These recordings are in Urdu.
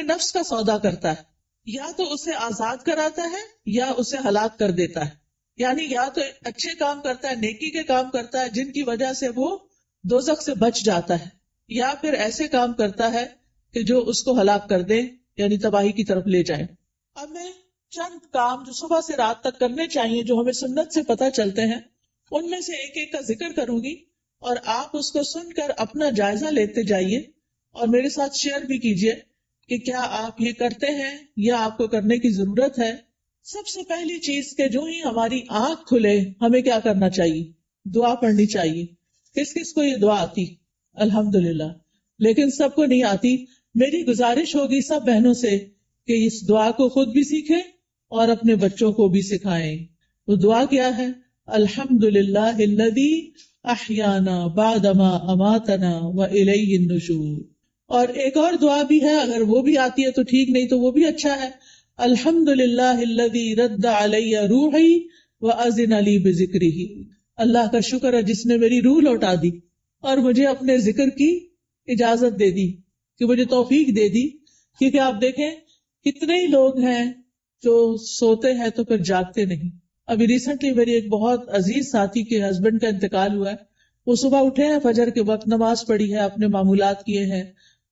اپنے نفس کا سودا کرتا ہے، یا تو اسے آزاد کراتا ہے یا اسے ہلاک کر دیتا ہے. یعنی یا تو اچھے کام کرتا ہے، نیکی کے کام کرتا ہے جن کی وجہ سے وہ دوزخ سے بچ جاتا ہے، یا پھر ایسے کام کرتا ہے کہ جو اس کو ہلاک کر دیں، یعنی تباہی کی طرف لے جائیں. اب میں چند کام جو صبح سے رات تک کرنے چاہیے، جو ہمیں سنت سے پتہ چلتے ہیں، ان میں سے ایک ایک کا ذکر کروں گی، اور آپ اس کو سن کر اپنا جائزہ لیتے جائیے اور میرے ساتھ شیئر بھی کیجیے کہ کیا آپ یہ کرتے ہیں یا آپ کو کرنے کی ضرورت ہے. سب سے پہلی چیز کہ جو ہی ہماری آنکھ کھلے ہمیں کیا کرنا چاہیے؟ دعا پڑھنی چاہیے. کس کس کو یہ دعا آتی؟ الحمدللہ. لیکن سب کو نہیں آتی. میری گزارش ہوگی سب بہنوں سے کہ اس دعا کو خود بھی سیکھیں اور اپنے بچوں کو بھی سکھائیں. وہ دعا کیا ہے؟ الحمدللہ الذی احیانا بعد ما اماتنا والیہ النشور. اور ایک اور دعا بھی ہے، اگر وہ بھی آتی ہے تو ٹھیک، نہیں تو وہ بھی اچھا ہے. الحمدللہ الذی رد علی روحی واذن لی بذکرہ. اللہ کا شکر ہے جس نے میری روح لوٹا دی اور مجھے اپنے ذکر کی اجازت دے دی، کہ مجھے توفیق دے دی. کیونکہ آپ دیکھیں کتنے ہی لوگ ہیں جو سوتے ہیں تو پھر جاگتے نہیں. ابھی ریسنٹلی میری ایک بہت عزیز ساتھی کے ہسبینڈ کا انتقال ہوا ہے. وہ صبح اٹھے ہیں، فجر کے وقت نماز پڑھی ہے، اپنے معمولات کیے ہیں،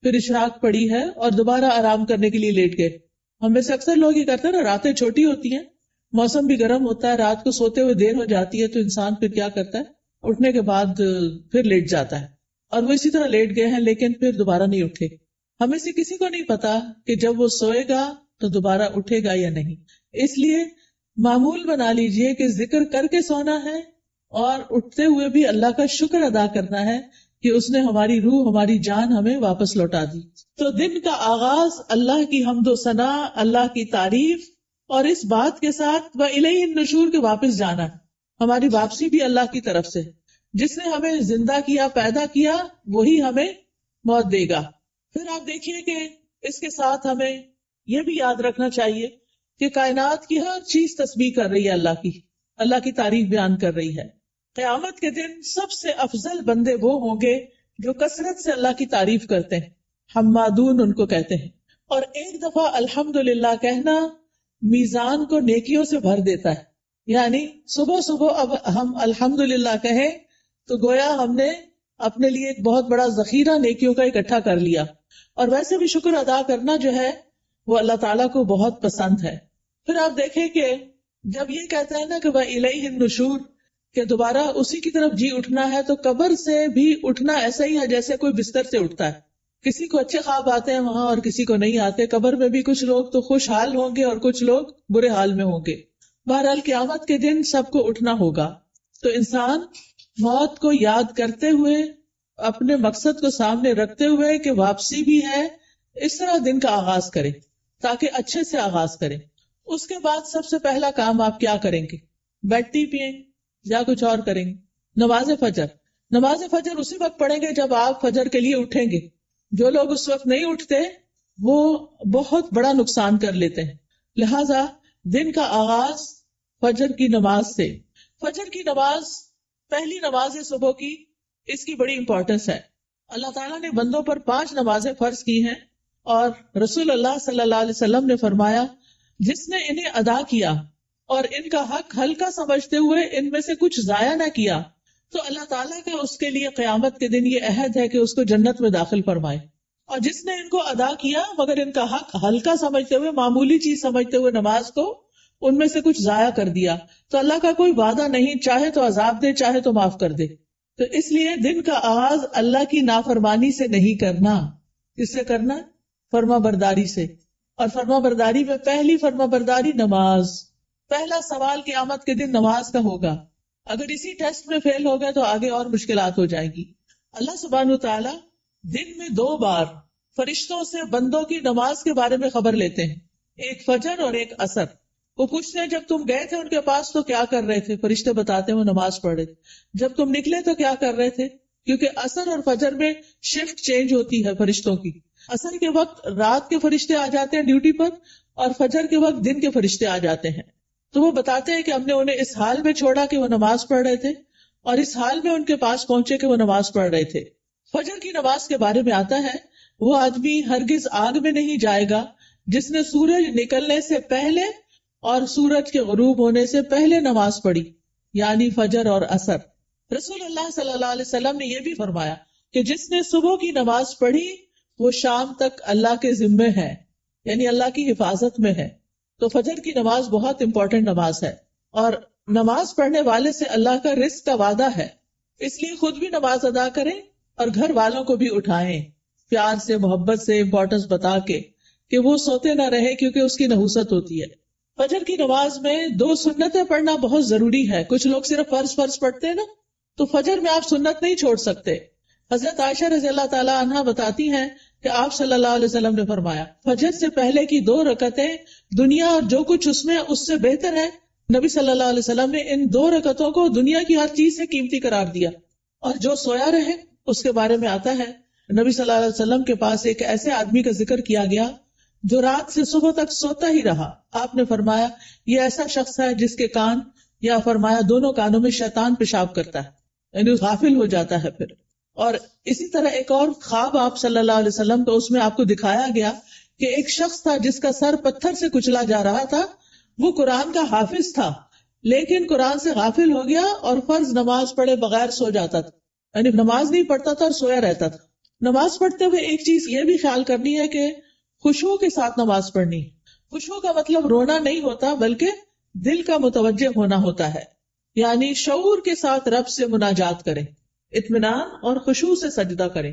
پھر اشراق پڑھی ہے اور دوبارہ آرام کرنے کے لیے لیٹ گئے. ہم میں سے اکثر لوگ یہ کرتے ہیں نا، راتیں چھوٹی ہوتی ہیں، موسم بھی گرم ہوتا ہے، رات کو سوتے ہوئے دیر ہو جاتی ہے، تو انسان پھر کیا کرتا ہے، اٹھنے کے بعد پھر لیٹ جاتا ہے. اور وہ اسی طرح لیٹ گئے ہیں لیکن پھر دوبارہ نہیں اٹھے. ہمیں سے کسی کو نہیں پتا کہ جب وہ سوئے گا تو دوبارہ اٹھے گا یا نہیں. اس لیے معمول بنا لیجئے کہ ذکر کر کے سونا ہے اور اٹھتے ہوئے بھی اللہ کا شکر ادا کرنا ہے کہ اس نے ہماری روح، ہماری جان ہمیں واپس لوٹا دی. تو دن کا آغاز اللہ کی حمد و ثنا، اللہ کی تعریف، اور اس بات کے ساتھ وَإِلَيْهِ النُّشُورِ کہ واپس جانا ہے. ہماری واپسی بھی اللہ کی طرف سے. جس نے ہمیں زندہ کیا، پیدا کیا، وہی ہمیں موت دے گا. پھر آپ دیکھیے کہ اس کے ساتھ ہمیں یہ بھی یاد رکھنا چاہیے کہ کائنات کی ہر چیز تسبیح کر رہی ہے اللہ کی، اللہ کی تعریف بیان کر رہی ہے. قیامت کے دن سب سے افضل بندے وہ ہوں گے جو کثرت سے اللہ کی تعریف کرتے ہیں، حمادون ان کو کہتے ہیں. اور ایک دفعہ الحمدللہ کہنا میزان کو نیکیوں سے بھر دیتا ہے. یعنی صبح صبح اب ہم الحمدللہ کہیں تو گویا ہم نے اپنے لیے ایک بہت بڑا ذخیرہ نیکیوں کا اکٹھا کر لیا. اور ویسے بھی شکر ادا کرنا جو ہے وہ اللہ تعالیٰ کو بہت پسند ہے. پھر آپ دیکھیں کہ جب یہ کہتا ہے نا کہ وَإِلَيْهِ النُّشُورِ کہ دوبارہ اسی کی طرف جی اٹھنا ہے، تو قبر سے بھی اٹھنا ایسا ہی ہے جیسے کوئی بستر سے اٹھتا ہے. کسی کو اچھے خواب آتے ہیں وہاں اور کسی کو نہیں آتے. قبر میں بھی کچھ لوگ تو خوشحال ہوں گے اور کچھ لوگ برے حال میں ہوں گے. بہرحال قیامت کے دن سب کو اٹھنا ہوگا. تو انسان موت کو یاد کرتے ہوئے، اپنے مقصد کو سامنے رکھتے ہوئے کہ واپسی بھی ہے، اس طرح دن کا آغاز کرے تاکہ اچھے سے آغاز کرے. اس کے بعد سب سے پہلا کام آپ کیا کریں گے؟ بیڈ ٹی پیئیں یا کچھ اور کریں گے؟ نماز فجر. نماز فجر اسی وقت پڑھیں گے جب آپ فجر کے لیے اٹھیں گے. جو لوگ اس وقت نہیں اٹھتے وہ بہت بڑا نقصان کر لیتے ہیں. لہذا دن کا آغاز فجر کی نماز سے. فجر کی نماز پہلی نماز ہے صبح کی، اس کی بڑی امپورٹنس ہے. اللہ تعالیٰ نے بندوں پر 5 نمازیں فرض کی ہیں، اور رسول اللہ صلی اللہ علیہ وسلم نے فرمایا جس نے انہیں ادا کیا اور ان کا حق ہلکا سمجھتے ہوئے ان میں سے کچھ ضائع نہ کیا، تو اللہ تعالیٰ کا اس کے لیے قیامت کے دن یہ عہد ہے کہ اس کو جنت میں داخل فرمائے. اور جس نے ان کو ادا کیا مگر ان کا حق ہلکا سمجھتے ہوئے، معمولی چیز سمجھتے ہوئے نماز کو ان میں سے کچھ ضائع کر دیا، تو اللہ کا کوئی وعدہ نہیں، چاہے تو عذاب دے چاہے تو معاف کر دے. تو اس لیے دن کا آغاز اللہ کی نافرمانی سے نہیں کرنا. کس سے کرنا؟ فرما برداری سے. اور فرما برداری میں پہلی فرما برداری نماز. پہلا سوال قیامت کے دن نماز کا ہوگا. اگر اسی ٹیسٹ میں فیل ہو گئے تو آگے اور مشکلات ہو جائیں گی. اللہ سبحانہ وتعالی دن میں 2 بار فرشتوں سے بندوں کی نماز کے بارے میں خبر لیتے ہیں، ایک فجر اور ایک عصر. وہ پوچھتے ہیں جب تم گئے تھے ان کے پاس تو کیا کر رہے تھے؟ فرشتے بتاتے ہیں وہ نماز پڑھ رہے تھے. جب تم نکلے تو کیا کر رہے تھے؟ کیونکہ عصر اور فجر میں شفٹ چینج ہوتی ہے فرشتوں کی. عصر کے وقت رات کے فرشتے آ جاتے ہیں ڈیوٹی پر، اور فجر کے وقت دن کے فرشتے آ جاتے ہیں. تو وہ بتاتے ہیں کہ ہم نے انہیں اس حال میں چھوڑا کہ وہ نماز پڑھ رہے تھے، اور اس حال میں ان کے پاس پہنچے کہ وہ نماز پڑھ رہے تھے. فجر کی نماز کے بارے میں آتا ہے وہ آدمی ہرگز آگ میں نہیں جائے گا جس نے سورج نکلنے سے پہلے اور سورج کے غروب ہونے سے پہلے نماز پڑھی، یعنی فجر اور عصر۔ رسول اللہ صلی اللہ علیہ وسلم نے یہ بھی فرمایا کہ جس نے صبح کی نماز پڑھی وہ شام تک اللہ کے ذمے ہے، یعنی اللہ کی حفاظت میں ہے۔ تو فجر کی نماز بہت امپورٹنٹ نماز ہے، اور نماز پڑھنے والے سے اللہ کا رزق کا وعدہ ہے، اس لیے خود بھی نماز ادا کریں اور گھر والوں کو بھی اٹھائیں، پیار سے، محبت سے، امپورٹنس بتا کے کہ وہ سوتے نہ رہے، کیونکہ اس کی نحوست ہوتی ہے۔ فجر کی نماز میں 2 سنتیں پڑھنا بہت ضروری ہے۔ کچھ لوگ صرف فرض پڑھتے ہیں نا، تو فجر میں آپ سنت نہیں چھوڑ سکتے۔ حضرت عائشہ رضی اللہ تعالی عنہا بتاتی ہیں کہ آپ صلی اللہ علیہ وسلم نے فرمایا، فجر سے پہلے کی 2 رکعتیں دنیا اور جو کچھ اس میں اس سے بہتر ہے۔ نبی صلی اللہ علیہ وسلم نے ان 2 رکعتوں کو دنیا کی ہر چیز سے قیمتی قرار دیا۔ اور جو سویا رہے اس کے بارے میں آتا ہے، نبی صلی اللہ علیہ وسلم کے پاس ایک ایسے آدمی کا ذکر کیا گیا جو رات سے صبح تک سوتا ہی رہا۔ آپ نے فرمایا یہ ایسا شخص ہے جس کے کان، یا فرمایا دونوں کانوں میں شیطان پیشاب کرتا ہے، یعنی غافل ہو جاتا ہے پھر۔ اور اسی طرح ایک اور خواب آپ صلی اللہ علیہ وسلم کو، اس میں آپ کو دکھایا گیا کہ ایک شخص تھا جس کا سر پتھر سے کچلا جا رہا تھا۔ وہ قرآن کا حافظ تھا لیکن قرآن سے غافل ہو گیا اور فرض نماز پڑھے بغیر سو جاتا تھا، یعنی نماز نہیں پڑھتا تھا اور سویا رہتا تھا۔ نماز پڑھتے ہوئے ایک چیز یہ بھی خیال کرنی ہے کہ خشوع کے ساتھ نماز پڑھنی۔ خشوع کا مطلب رونا نہیں ہوتا بلکہ دل کا متوجہ ہونا ہوتا ہے، یعنی شعور کے ساتھ رب سے مناجات کریں، اطمینان اور خشوع سے سجدہ کریں،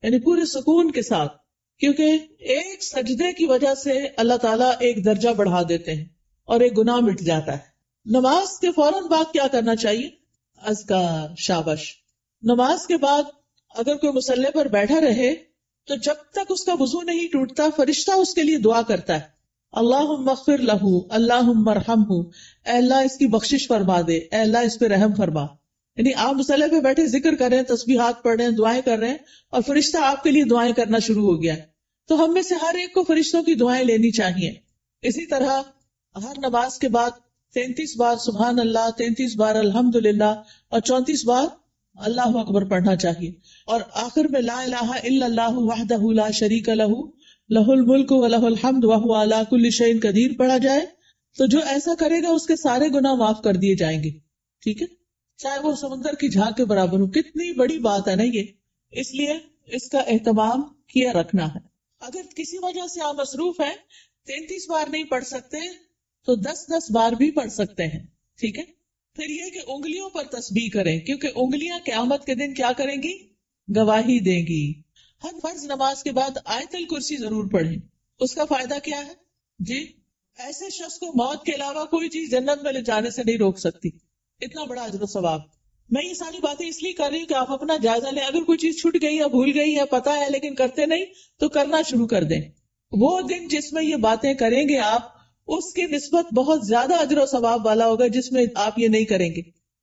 یعنی پورے سکون کے ساتھ، کیونکہ ایک سجدے کی وجہ سے اللہ تعالیٰ ایک درجہ بڑھا دیتے ہیں اور ایک گناہ مٹ جاتا ہے۔ نماز کے فوراً بعد کیا کرنا چاہیے؟ اذکار، شابش۔ نماز کے بعد اگر کوئی مصلی پر بیٹھا رہے تو جب تک اس کا وضو نہیں ٹوٹتا فرشتہ اس کے لیے دعا کرتا ہے، اللہم اغفر لہ، اللہم ارحمہ، اے اللہ اس کی بخشش فرما دے، اے اللہ اس پہ رحم فرما۔ یعنی آپ مصلی پہ بیٹھے ذکر کر رہے ہیں، تسبیحات پڑھ رہے ہیں، دعائیں کر رہے ہیں، اور فرشتہ آپ کے لیے دعائیں کرنا شروع ہو گیا ہے۔ تو ہم میں سے ہر ایک کو فرشتوں کی دعائیں لینی چاہیے۔ اسی طرح ہر نماز کے بعد 33 بار سبحان اللہ، 33 بار الحمدللہ، اور 34 بار اللہ اکبر پڑھنا چاہیے، اور آخر میں لا الہ الا اللہ وحدہ لا شریک لہ لہ الملک و لہ الحمد وہو علی کل شیء قدیر پڑھا جائے تو جو ایسا کرے گا اس کے سارے گناہ معاف کر دیے جائیں گے۔ ٹھیک ہے، چاہے وہ سمندر کی جھاگ کے برابر ہو۔ کتنی بڑی بات ہے نا یہ، اس لیے اس کا اہتمام کیا رکھنا ہے۔ اگر کسی وجہ سے آپ مصروف ہیں، 33 بار نہیں پڑھ سکتے تو 10 بار بھی پڑھ سکتے ہیں۔ ٹھیک ہے، پھر یہ کہ انگلیوں پر تسبیح کریں، کیونکہ انگلیاں قیامت کے دن کیا کریں گی؟ گواہی دیں گی۔ ہر فرض نماز کے بعد آیت الکرسی ضرور پڑھیں۔ اس کا فائدہ کیا ہے؟ جی، ایسے شخص کو موت کے علاوہ کوئی چیز جنت میں لے جانے سے نہیں روک سکتی، اتنا بڑا اجر و ثواب۔ میں یہ ساری باتیں اس لیے کر رہی ہوں کہ آپ اپنا جائزہ لیں۔ اگر کوئی چیز چھوٹ گئی یا بھول گئی ہے، پتہ ہے لیکن کرتے نہیں، تو کرنا شروع کر دیں۔ وہ دن جس میں یہ باتیں کریں گے آپ، اس کی نسبت بہت زیادہ اجر و ثواب والا ہوگا جس میں آپ یہ نہیں کریں گے۔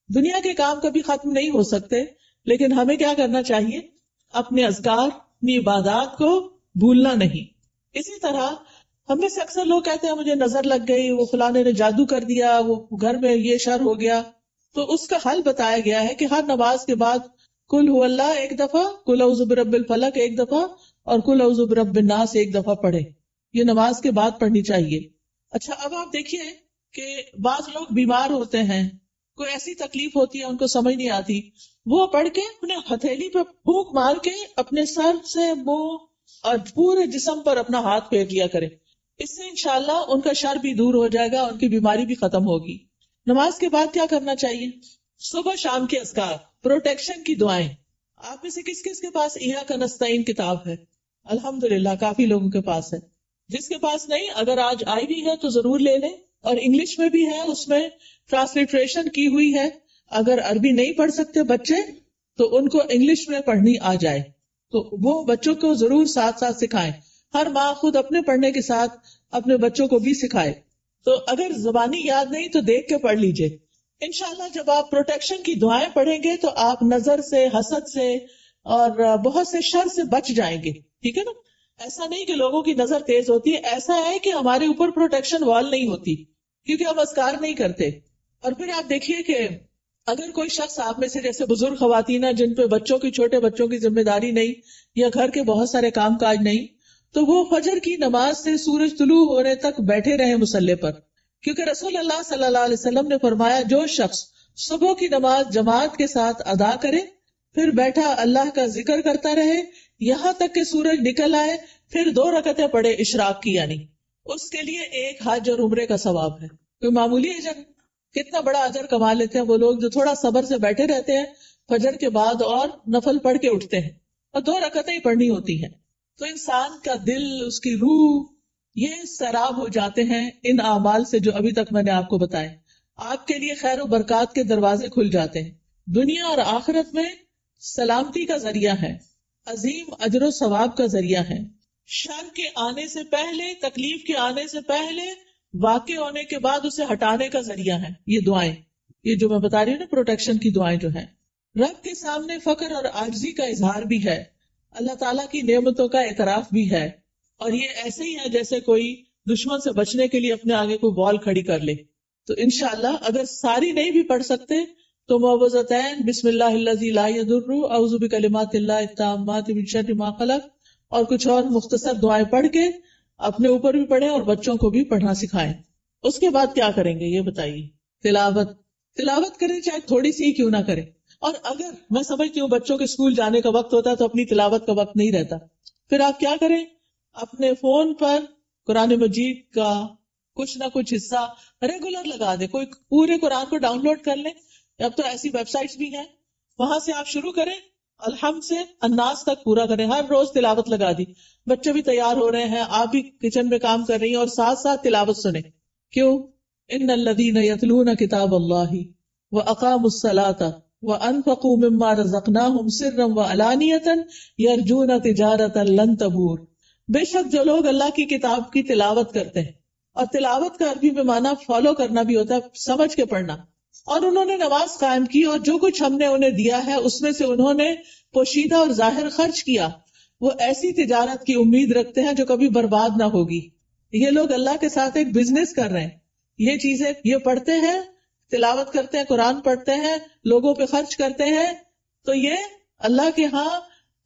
دنیا کے کام کبھی ختم نہیں ہو سکتے، لیکن ہمیں کیا کرنا چاہیے؟ اپنے اذکار، اپنی عبادات کو بھولنا نہیں۔ اسی طرح ہم میں سے اکثر لوگ کہتے ہیں مجھے نظر لگ گئی، وہ فلانے نے جادو کر دیا، وہ گھر میں یہ شر ہو گیا۔ تو اس کا حل بتایا گیا ہے کہ ہر نماز کے بعد قل هو اللہ 1 دفعہ، قل اعوذ برب الفلق 1 دفعہ، اور قل اعوذ برب الناس 1 دفعہ پڑھے۔ یہ نماز کے بعد پڑھنی چاہیے۔ اچھا، اب آپ دیکھیے کہ بعض لوگ بیمار ہوتے ہیں، کوئی ایسی تکلیف ہوتی ہے ان کو سمجھ نہیں آتی، وہ پڑھ کے اپنے ہتھیلی پہ پھونک مار کے اپنے سر سے، منہ اور پورے جسم پر اپنا ہاتھ پھیر لیا کرے۔ اس سے انشاءاللہ ان کا شر بھی دور ہو جائے گا، ان کی بیماری بھی ختم ہوگی۔ نماز کے بعد کیا کرنا چاہیے؟ صبح شام کے اذکار، پروٹیکشن کی دعائیں۔ آپ میں سے کس کس کے پاس ایھا نستعین کتاب ہے؟ الحمدللہ کافی لوگوں کے پاس ہے۔ جس کے پاس نہیں، اگر آج آئی بھی ہے تو ضرور لے لیں، اور انگلش میں بھی ہے، اس میں ٹرانسلیٹریشن کی ہوئی ہے۔ اگر عربی نہیں پڑھ سکتے بچے تو ان کو انگلش میں پڑھنی آ جائے تو وہ بچوں کو ضرور ساتھ ساتھ سکھائیں۔ ہر ماں خود اپنے پڑھنے کے ساتھ اپنے بچوں کو بھی سکھائے۔ تو اگر زبانی یاد نہیں تو دیکھ کے پڑھ لیجئے۔ انشاءاللہ جب آپ پروٹیکشن کی دعائیں پڑھیں گے تو آپ نظر سے، حسد سے اور بہت سے شر سے بچ جائیں گے۔ ٹھیک ہے نا؟ ایسا نہیں کہ لوگوں کی نظر تیز ہوتی ہے، ایسا ہے کہ ہمارے اوپر پروٹیکشن وال نہیں ہوتی کیونکہ ہم اذکار نہیں کرتے۔ اور پھر آپ دیکھیے کہ اگر کوئی شخص آپ میں سے جیسے بزرگ خواتین ہیں جن پہ بچوں کی چھوٹے بچوں کی ذمہ داری نہیں یا گھر کے بہت سارے کام کاج نہیں، تو وہ فجر کی نماز سے سورج طلوع ہونے تک بیٹھے رہے مصلی پر، کیونکہ رسول اللہ صلی اللہ علیہ وسلم نے فرمایا جو شخص صبح کی نماز جماعت کے ساتھ ادا کرے پھر بیٹھا اللہ کا ذکر کرتا رہے یہاں تک کہ سورج نکل آئے، پھر 2 رکعتیں پڑھے اشراق کی، یعنی اس کے لیے ایک حج اور عمرے کا ثواب ہے۔ کوئی معمولی اجر، کتنا بڑا اجر کما لیتے ہیں وہ لوگ جو تھوڑا صبر سے بیٹھے رہتے ہیں فجر کے بعد اور نفل پڑھ کے اٹھتے ہیں، اور 2 رکعتیں ہی پڑھنی ہوتی ہیں۔ تو انسان کا دل، اس کی روح، یہ سیراب ہو جاتے ہیں ان اعمال سے جو ابھی تک میں نے آپ کو بتائے۔ آپ کے لیے خیر و برکات کے دروازے کھل جاتے ہیں، دنیا اور آخرت میں سلامتی کا ذریعہ ہے، عظیم اجر و ثواب کا ذریعہ ہے، شر کے آنے سے پہلے، تکلیف کے آنے سے پہلے، واقع ہونے کے بعد اسے ہٹانے کا ذریعہ ہے۔ یہ دعائیں، یہ جو میں بتا رہی ہوں نا پروٹیکشن کی دعائیں جو ہیں، رب کے سامنے فقر اور عاجزی کا اظہار بھی ہے، اللہ تعالیٰ کی نعمتوں کا اعتراف بھی ہے، اور یہ ایسے ہی ہے جیسے کوئی دشمن سے بچنے کے لیے اپنے آگے کوئی وال کھڑی کر لے۔ تو انشاءاللہ اگر ساری نہیں بھی پڑھ سکتے تو معوذتین، بسم اللہ الذی لا یضر، اعوذ بکلمات اللہ التامات من شر ما خلق، اور کچھ اور مختصر دعائیں پڑھ کے اپنے اوپر بھی پڑھیں اور بچوں کو بھی پڑھنا سکھائیں۔ اس کے بعد کیا کریں گے یہ بتائیے؟ تلاوت کریں، چاہے تھوڑی سی ہی کیوں نہ کریں۔ اور اگر میں سمجھتی ہوں بچوں کے اسکول جانے کا وقت ہوتا ہے تو اپنی تلاوت کا وقت نہیں رہتا، پھر آپ کیا کریں؟ اپنے فون پر قرآن مجید کا کچھ نہ کچھ حصہ ریگولر لگا دیں، کوئی پورے قرآن کو ڈاؤن لوڈ کر لیں، اب تو ایسی ویب سائٹس بھی ہیں، وہاں سے آپ شروع کریں، الحمد سے الناس تک پورا کریں، ہر روز تلاوت لگا دی، بچے بھی تیار ہو رہے ہیں، آپ بھی کچن میں کام کر رہی ہیں اور ساتھ ساتھ تلاوت سنیں۔ کیوں؟ ان الذین یتلون کتاب اللہ واقاموا الصلاۃ وانفقوا مما رزقناہم سرا وعلانیۃ یرجون تجارۃ لن تبور، بے شک جو لوگ اللہ کی کتاب کی تلاوت کرتے ہیں، اور تلاوت کا عربی میں معنی فالو کرنا بھی ہوتا ہے، سمجھ کے پڑھنا، اور انہوں نے نماز قائم کی اور جو کچھ ہم نے انہیں دیا ہے اس میں سے انہوں نے پوشیدہ اور ظاہر خرچ کیا، وہ ایسی تجارت کی امید رکھتے ہیں جو کبھی برباد نہ ہوگی۔ یہ لوگ اللہ کے ساتھ ایک بزنس کر رہے ہیں، یہ چیزیں یہ پڑھتے ہیں، تلاوت کرتے ہیں، قرآن پڑھتے ہیں، لوگوں پہ خرچ کرتے ہیں، تو یہ اللہ کے ہاں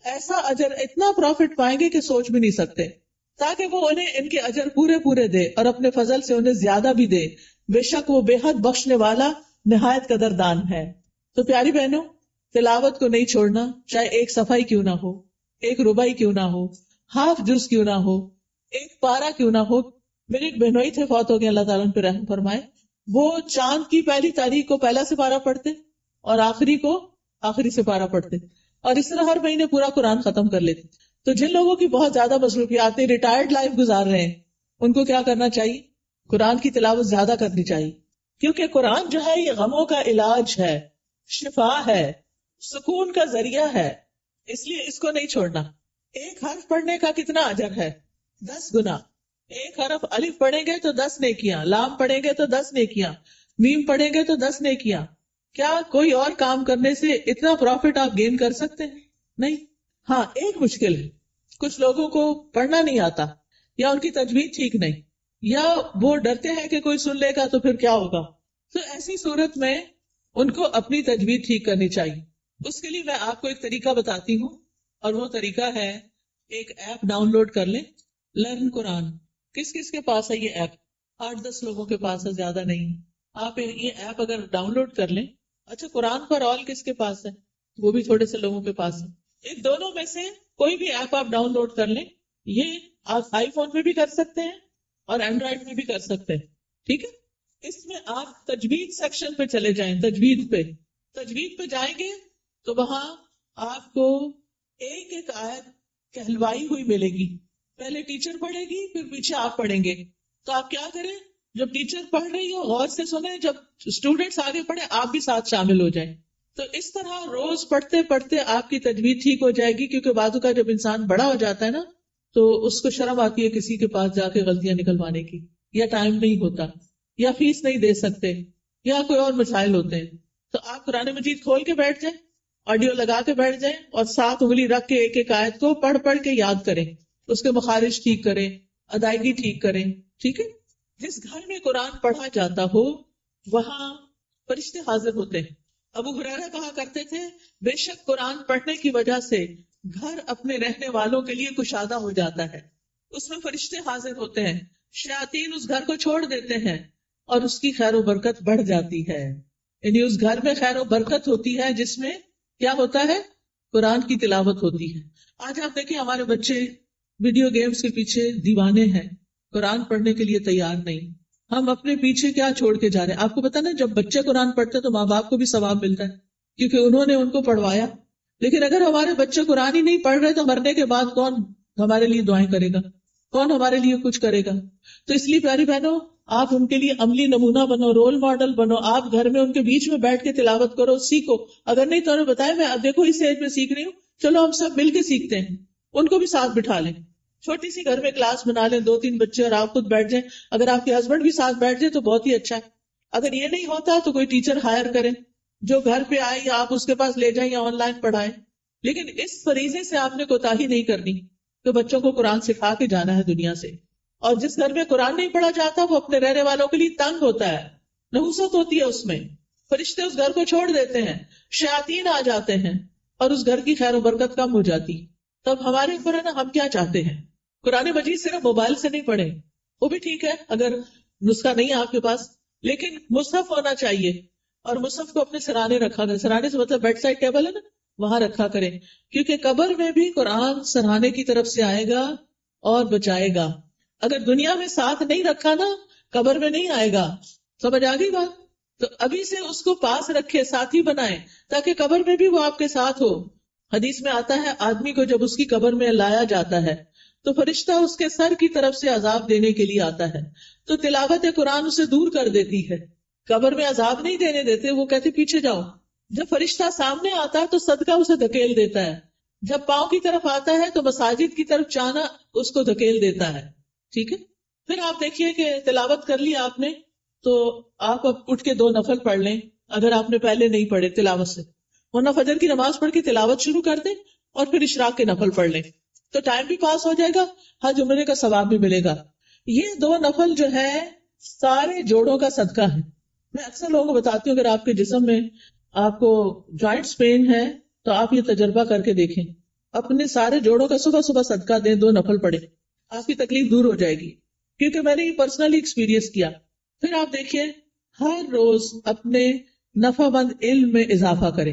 ایسا اجر، اتنا پروفٹ پائیں گے کہ سوچ بھی نہیں سکتے، تاکہ وہ انہیں ان کے اجر پورے دے اور اپنے فضل سے انہیں زیادہ بھی دے، بے شک وہ بے حد بخشنے والا نہایت قدردان ہے۔ تو پیاری بہنوں، تلاوت کو نہیں چھوڑنا، چاہے ایک صفحہ ہی کیوں نہ ہو، ایک ربع ہی کیوں نہ ہو، ہاف جز کیوں نہ ہو، ایک پارہ کیوں نہ ہو۔ میرے ایک بہنوئی تھے، فوت ہو گئے، اللہ تعالیٰ ان پہ رحم فرمائے، وہ چاند کی پہلی تاریخ کو پہلا سپارہ پڑھتے اور آخری کو آخری سپارہ پڑھتے، اور اس طرح ہر مہینے پورا قرآن ختم کر لیتے۔ تو جن لوگوں کی بہت زیادہ مصروفیات ہیں، ریٹائرڈ لائف گزار رہے ہیں، ان کو کیا کرنا چاہیے؟ قرآن کی تلاوت زیادہ کرنی چاہیے، کیونکہ قرآن جو ہے یہ غموں کا علاج ہے، شفا ہے، سکون کا ذریعہ ہے، اس لیے اس کو نہیں چھوڑنا۔ ایک حرف پڑھنے کا کتنا اجر ہے؟ 10 گنا۔ ایک حرف الف پڑھیں گے تو 10 نیکیاں، لام پڑھیں گے تو 10 نیکیاں، میم پڑھیں گے تو 10 نیکیاں۔ کیا کوئی اور کام کرنے سے اتنا پروفٹ آپ گین کر سکتے ہیں؟ نہیں۔ ہاں، ایک مشکل ہے، کچھ لوگوں کو پڑھنا نہیں آتا، یا ان کی تجوید ٹھیک نہیں، یا وہ ڈرتے ہیں کہ کوئی سن لے گا تو پھر کیا ہوگا۔ تو ایسی صورت میں ان کو اپنی تجوید ٹھیک کرنی چاہیے۔ اس کے لیے میں آپ کو ایک طریقہ بتاتی ہوں، اور وہ طریقہ ہے ایک ایپ ڈاؤن لوڈ کر لیں، لرن قرآن۔ کس کس کے پاس ہے یہ ایپ؟ 8-10 لوگوں کے پاس ہے، زیادہ نہیں۔ آپ یہ ایپ اگر ڈاؤن لوڈ کر لیں، اچھا قرآن فار آل کس کے پاس ہے؟ وہ بھی تھوڑے سے لوگوں کے پاس ہے۔ ان دونوں میں سے کوئی بھی ایپ آپ ڈاؤن لوڈ کر لیں، یہ آپ آئی فون پہ بھی کر سکتے ہیں اور اینڈرائڈ میں بھی کر سکتے ہیں، ٹھیک ہے۔ اس میں آپ تجوید سیکشن پہ چلے جائیں، تجوید پہ جائیں گے تو وہاں آپ کو ایک ایک آیت کہلوائی ہوئی ملے گی، پہلے ٹیچر پڑھے گی، پھر پیچھے آپ پڑھیں گے۔ تو آپ کیا کریں، جب ٹیچر پڑھ رہی ہو غور سے سنیں، جب اسٹوڈینٹس آگے پڑھیں آپ بھی ساتھ شامل ہو جائیں۔ تو اس طرح روز پڑھتے پڑھتے آپ کی تجوید ٹھیک ہو جائے گی، کیونکہ بعض کا جب انسان بڑا ہو جاتا ہے نا تو اس کو شرم آتی ہے کسی کے پاس جا کے غلطیاں نکلوانے کی، یا ٹائم نہیں ہوتا، یا فیس نہیں دے سکتے، یا کوئی اور مسائل ہوتے ہیں۔ تو آپ قرآن مجید کھول کے بیٹھ جائیں، آڈیو لگا کے بیٹھ جائیں، اور 7 انگلی رکھ کے ایک ایک آیت کو پڑھ کے یاد کریں، اس کے مخارج ٹھیک کریں، ادائیگی ٹھیک کریں، ٹھیک ہے۔ جس گھر میں قرآن پڑھا جاتا ہو وہاں فرشتے حاضر ہوتے ہیں، ابو ہریرہ کہا کرتے تھے بے شک قرآن پڑھنے کی وجہ سے گھر اپنے رہنے والوں کے لیے کشادہ ہو جاتا ہے، اس میں فرشتے حاضر ہوتے ہیں، شیاطین اس گھر کو چھوڑ دیتے ہیں اور اس کی خیر و برکت بڑھ جاتی ہے. یعنی اس گھر میں خیر و برکت ہوتی ہے جس میں کیا ہوتا ہے؟ قرآن کی تلاوت ہوتی ہے. آج آپ دیکھیں ہمارے بچے ویڈیو گیمز کے پیچھے دیوانے ہیں، قرآن پڑھنے کے لیے تیار نہیں. ہم اپنے پیچھے کیا چھوڑ کے جا رہے ہیں؟ آپ کو پتا نا جب بچے قرآن پڑھتے تو ماں باپ کو بھی ثواب ملتا ہے کیونکہ انہوں نے ان کو پڑھوایا. لیکن اگر ہمارے بچے قرآن ہی نہیں پڑھ رہے تو مرنے کے بعد کون ہمارے لیے دعائیں کرے گا، کون ہمارے لیے کچھ کرے گا؟ تو اس لیے پیاری بہنوں، آپ ان کے لیے عملی نمونہ بنو، رول ماڈل بنو. آپ گھر میں ان کے بیچ میں بیٹھ کے تلاوت کرو، سیکھو. اگر نہیں تو انہیں بتایا میں اب دیکھو اس ایج میں سیکھ رہی ہوں، چلو ہم سب مل کے سیکھتے ہیں. ان کو بھی ساتھ بٹھا لیں، چھوٹی سی گھر میں کلاس بنا لیں، 2-3 بچے اور آپ خود بیٹھ جائیں. اگر آپ کے ہسبینڈ بھی ساتھ بیٹھ جائے تو بہت ہی اچھا ہے. اگر یہ نہیں ہوتا تو کوئی ٹیچر ہائر کریں جو گھر پہ آئے یا آپ اس کے پاس لے جائیں یا آن لائن پڑھائیں. لیکن اس فریضے سے آپ نے کوتاہی نہیں کرنی کہ بچوں کو قرآن سکھا کے جانا ہے دنیا سے. اور جس گھر میں قرآن نہیں پڑھا جاتا وہ اپنے رہنے والوں کے لیے تنگ ہوتا ہے، نحوست ہوتی ہے اس میں، فرشتے اس گھر کو چھوڑ دیتے ہیں، شیاطین آ جاتے ہیں اور اس گھر کی خیر و برکت کم ہو جاتی. تب ہمارے اوپر ہے نا، ہم کیا چاہتے ہیں؟ قرآن مجید صرف موبائل سے نہیں پڑھیں، وہ بھی ٹھیک ہے اگر نسخہ نہیں ہے آپ کے پاس، لیکن مصحف ہونا چاہیے. اور مصحف کو اپنے سرانے رکھا کریں. سرانے سے مطلب بیڈ سائڈ ٹیبل ہے نا، وہاں رکھا کریں، کیونکہ قبر میں بھی قرآن سرانے کی طرف سے آئے گا اور بچائے گا. اگر دنیا میں ساتھ نہیں رکھا نا، قبر میں نہیں آئے گا. سمجھ آ گئی بات؟ تو ابھی سے اس کو پاس رکھے، ساتھی بنائے، تاکہ قبر میں بھی وہ آپ کے ساتھ ہو. حدیث میں آتا ہے آدمی کو جب اس کی قبر میں لایا جاتا ہے تو فرشتہ اس کے سر کی طرف سے عذاب دینے کے لیے آتا ہے. تو تلاوت قرآن اسے دور کر دیتی ہے. قبر میں عذاب نہیں دینے دیتے، وہ کہتے پیچھے جاؤ. جب فرشتہ سامنے آتا ہے تو صدقہ اسے دھکیل دیتا ہے. جب پاؤں کی طرف آتا ہے تو مساجد کی طرف جانا اس کو دھکیل دیتا ہے. ٹھیک ہے. پھر آپ دیکھیے کہ تلاوت کر لی آپ نے تو آپ اب اٹھ کے 2 نفل پڑھ لیں اگر آپ نے پہلے نہیں پڑھے تلاوت سے، ورنہ فجر کی نماز پڑھ کے تلاوت شروع کر دیں اور پھر اشراق کے نفل پڑھ لیں تو ٹائم بھی پاس ہو جائے گا، حج عمرے کا ثواب بھی ملے گا. یہ 2 نفل جو ہے سارے جوڑوں کا صدقہ ہے. میں اکثر لوگوں کو بتاتی ہوں اگر آپ کے جسم میں آپ کو جوائنٹس پین ہے تو آپ یہ تجربہ کر کے دیکھیں، اپنے سارے جوڑوں کا صبح صبح صدقہ دیں، 2 نفل پڑھیں، آپ کی تکلیف دور ہو جائے گی. کیونکہ میں نے یہ پرسنلی ایکسپیرینس کیا. پھر آپ دیکھیے ہر روز اپنے نفع مند علم میں اضافہ کریں،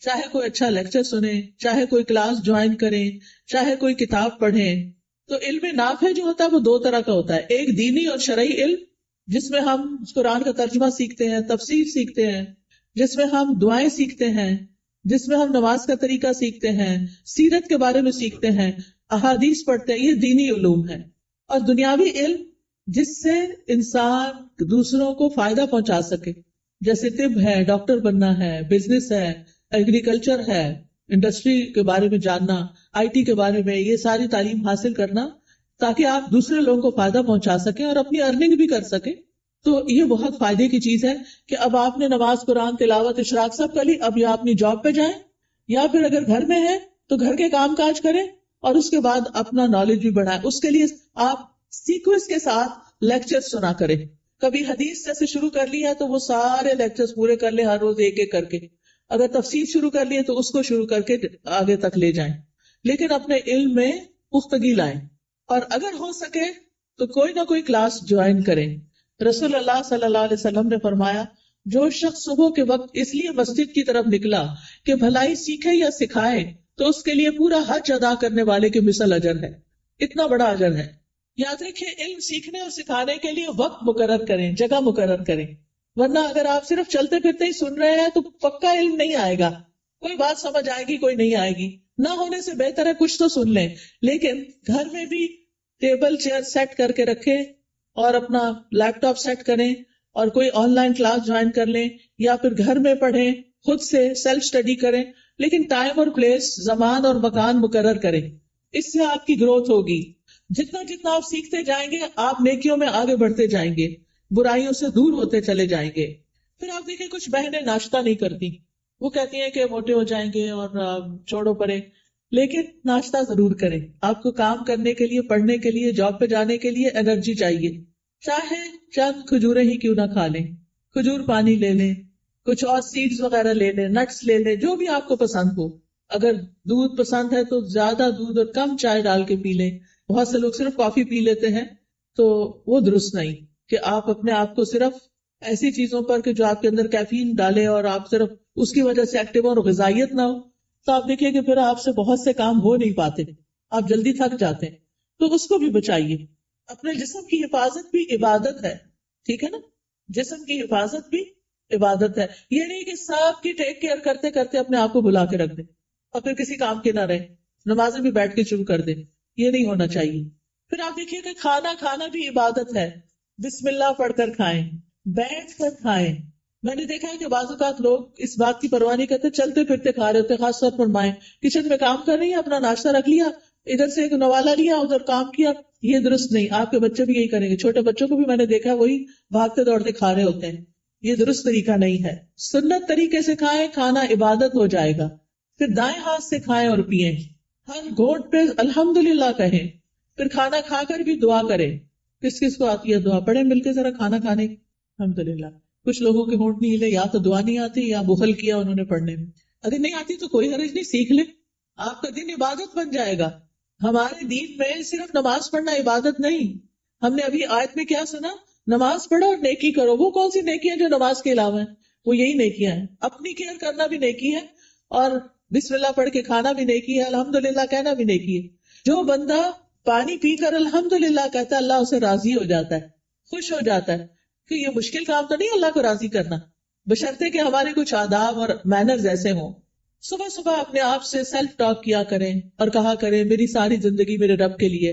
چاہے کوئی اچھا لیکچر سنیں، چاہے کوئی کلاس جوائن کریں، چاہے کوئی کتاب پڑھیں. تو علم نافع جو ہوتا ہے وہ 2 طرح کا ہوتا ہے، ایک دینی اور شرعی علم جس میں ہم قرآن کا ترجمہ سیکھتے ہیں، تفسیر سیکھتے ہیں، جس میں ہم دعائیں سیکھتے ہیں، جس میں ہم نماز کا طریقہ سیکھتے ہیں، سیرت کے بارے میں سیکھتے ہیں، احادیث پڑھتے ہیں. یہ دینی علوم ہے. اور دنیاوی علم جس سے انسان دوسروں کو فائدہ پہنچا سکے، جیسے طب ہے، ڈاکٹر بننا ہے، بزنس ہے، ایگریکلچر ہے، انڈسٹری کے بارے میں جاننا، آئی ٹی کے بارے میں، یہ ساری تعلیم حاصل کرنا تاکہ آپ دوسرے لوگوں کو فائدہ پہنچا سکیں اور اپنی ارننگ بھی کر سکیں. تو یہ بہت فائدے کی چیز ہے کہ اب آپ نے نماز، قرآن، تلاوت، اشراق سب کر لی. اب یا اپنی جاب پہ جائیں یا پھر اگر گھر میں ہے تو گھر کے کام کاج کریں اور اس کے بعد اپنا نالج بھی بڑھائیں. اس کے لیے آپ سیکوینس کے ساتھ لیکچر سنا کریں. کبھی حدیث سے شروع کر لی ہے تو وہ سارے لیکچرز پورے کر لیں، ہر روز ایک ایک کر کے. اگر تفسیر شروع کر لی ہے تو اس کو شروع کر کے آگے تک لے جائیں، لیکن اپنے علم میں پختگی لائیں. اور اگر ہو سکے تو کوئی نہ کوئی کلاس جوائن کریں. رسول اللہ صلی اللہ علیہ وسلم نے فرمایا جو شخص صبح کے وقت اس لیے مسجد کی طرف نکلا کہ بھلائی سیکھے یا سکھائے تو اس کے لیے پورا حج ادا کرنے والے کے مثل اجر ہے. اتنا بڑا اجر ہے. یاد رکھیں علم سیکھنے اور سکھانے کے لیے وقت مقرر کریں، جگہ مقرر کریں، ورنہ اگر آپ صرف چلتے پھرتے ہی سن رہے ہیں تو پکا علم نہیں آئے گا. کوئی بات سمجھ آئے گی، کوئی نہیں آئے گی. نہ ہونے سے بہتر ہے کچھ تو سن لیں، لیکن گھر میں بھی ٹیبل چیئر سیٹ کر کے رکھیں اور اپنا لیپ ٹاپ سیٹ کریں اور کوئی آن لائن کلاس جوائن کر لیں یا پھر گھر میں پڑھیں، خود سے سیلف اسٹڈی کریں، لیکن ٹائم اور پلیس، زمان اور مکان مقرر کریں. اس سے آپ کی گروتھ ہوگی. جتنا جتنا آپ سیکھتے جائیں گے آپ نیکیوں میں آگے بڑھتے جائیں گے، برائیوں سے دور ہوتے چلے جائیں گے. پھر آپ دیکھیں کچھ بہنیں ناشتہ نہیں کرتی، وہ کہتی ہیں کہ موٹے ہو جائیں گے اور چھوڑو پڑے، لیکن ناشتہ ضرور کریں. آپ کو کام کرنے کے لیے، پڑھنے کے لیے، جاب پہ جانے کے لیے انرجی چاہیے. چاہے چند کھجوریں ہی کیوں نہ کھا لیں، کھجور پانی لے لیں، کچھ اور سیڈز وغیرہ لے لیں، نٹس لے لیں، جو بھی آپ کو پسند ہو. اگر دودھ پسند ہے تو زیادہ دودھ اور کم چائے ڈال کے پی لیں. بہت سے لوگ صرف کافی پی لیتے ہیں، تو وہ درست نہیں کہ آپ اپنے آپ کو صرف ایسی چیزوں پر کہ جو آپ کے اندر کیفین ڈالے اور آپ صرف اس کی وجہ سے ایکٹیو اور غذائیت نہ ہو، تو آپ دیکھیے کہ پھر آپ سے بہت سے کام ہو نہیں پاتے، آپ جلدی تھک جاتے ہیں. تو اس کو بھی بچائیے. اپنے جسم کی حفاظت بھی عبادت ہے، ٹھیک ہے نا؟ جسم کی حفاظت بھی عبادت ہے. یہ نہیں کہ سب کی ٹیک کیئر کرتے کرتے اپنے آپ کو بلا کے رکھ دیں اور پھر کسی کام کے نہ رہے، نمازیں بھی بیٹھ کے شروع کر دیں. یہ نہیں ہونا چاہیے. پھر آپ دیکھیے کہ کھانا کھانا بھی عبادت ہے. بسم اللہ پڑھ کر کھائیں، بیٹھ کر کھائیں. میں نے دیکھا ہے کہ بعض اوقات لوگ اس بات کی پرواہ نہیں کرتے، چلتے پھرتے کھا رہے ہوتے. خاص طور پر مائیں کچن میں کام کر رہی ہیں، اپنا ناشتہ رکھ لیا، ادھر سے ایک نوالا لیا، ادھر کام کیا. یہ درست نہیں. آپ کے بچے بھی یہی کریں گے. چھوٹے بچوں کو بھی میں نے دیکھا وہی بھاگتے دوڑتے کھا رہے ہوتے ہیں. یہ درست طریقہ نہیں ہے. سنت طریقے سے کھائیں، کھانا عبادت ہو جائے گا. پھر دائیں ہاتھ سے کھائیں اور پیئیں. ہر گھونٹ پہ الحمدللہ کہیں. پھر کھانا کھا کر بھی دعا کریں. کس کس کو آتی ہے دعا؟ پڑھیں مل کے ذرا کھانا کھانے کی. الحمدللہ. کچھ لوگوں کے ہونٹ نہیں ہلے، یا تو دعا نہیں آتی یا بخل کیا انہوں نے پڑھنے میں. اگر نہیں آتی تو کوئی حرج نہیں، سیکھ لیں، آپ کا دن عبادت بن جائے گا. ہمارے دین میں صرف نماز پڑھنا عبادت نہیں. ہم نے ابھی آیت میں کیا سنا؟ نماز پڑھو اور نیکی کرو. وہ کون سی نیکی ہے جو نماز کے علاوہ ہیں؟ وہ یہی نیکیاں ہیں. اپنی کیئر کرنا بھی نیکی ہے، اور بسم اللہ پڑھ کے کھانا بھی نیکی ہے، الحمدللہ کہنا بھی نیکی ہے. جو بندہ پانی پی کر الحمدللہ کہتا ہے، اللہ اسے راضی ہو جاتا ہے، خوش ہو جاتا ہے. کہ یہ مشکل کام تو نہیں اللہ کو راضی کرنا، بشرطے کہ ہمارے کچھ آداب اور مینرز ایسے ہوں. صبح صبح اپنے آپ سے سیلف ٹاک کیا کریں اور کہا کریں میری ساری زندگی میرے رب کے لیے،